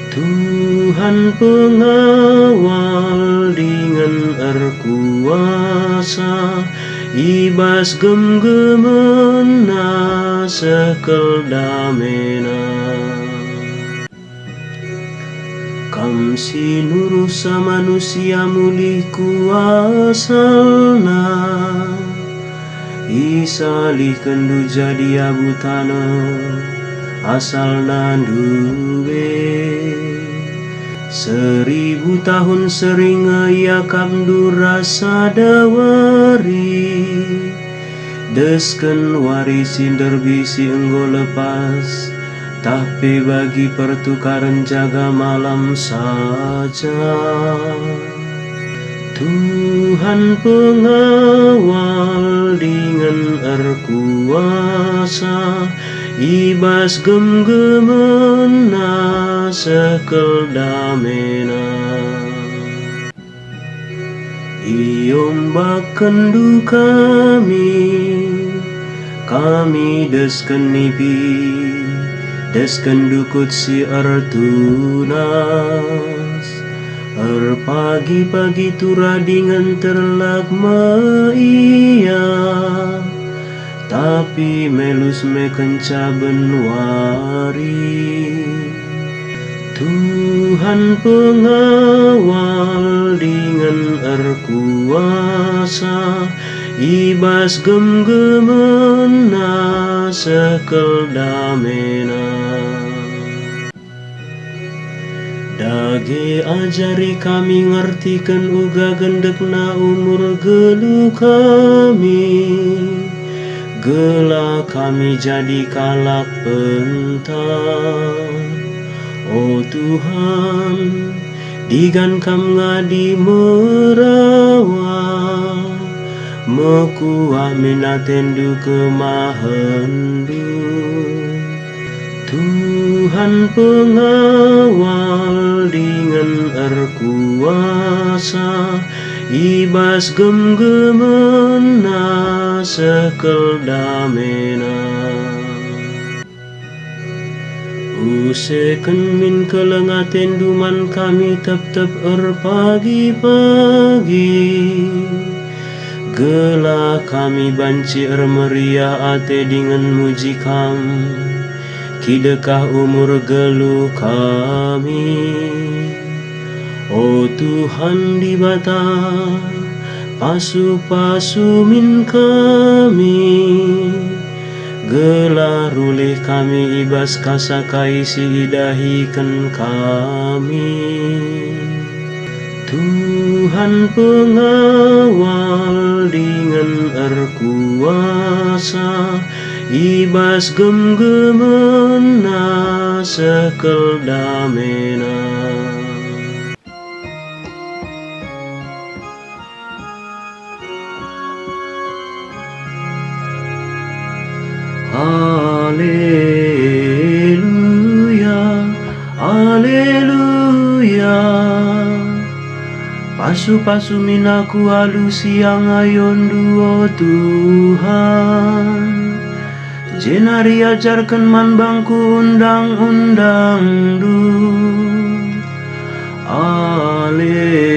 Tuhan pengawal dengan erkuasa, ibas gemgemena sekel damena. Kam sinurusa manusia mulih kuasalna, isalih kendu jadi abutana asal nanduwe. 1000 tahun seringa yakam durasa dawari, desken warisin derbisi enggo lepas, tapi bagi pertukaran jaga malam saja. Tuhan pengawal dengan erkuasa, ibas gemgemena sekel damena. Iombakendu kami desken nipi, desken dukut si ertunas. Pagi-pagi tura dengan terlak ia, tapi melus mekenca benwari. Tuhan pengawal dengan erkuasa, ibas gemgemena sekel damena. Dage ajari kami ngertikan uga gendekna umur gelu kami, gela kami jadi kalak pentan. Oh Tuhan, digan kam ngadi merawa, mekuah minatendu kemahendu. Tuhan pengawal dengan erkuasa, ibas gemgemena sekel damena. Useken min kelengaten duman kami tep-tep pagi-pagi, gela kami banci meriah ate dengan muji kam. Kidekah umur gelu kami, oh Tuhan di bata pasu-pasu min kami, gela rulih kami ibas kasakai si idahikan kami. Tuhan pengawal dengan erkuasa, ibas gemgemena sekel damena. Haleluya, haleluya. Pasu-pasu minaku alu siang ayon duo Tuhan. Jenari ajarkan man bangku undang-undang du. Haleluya.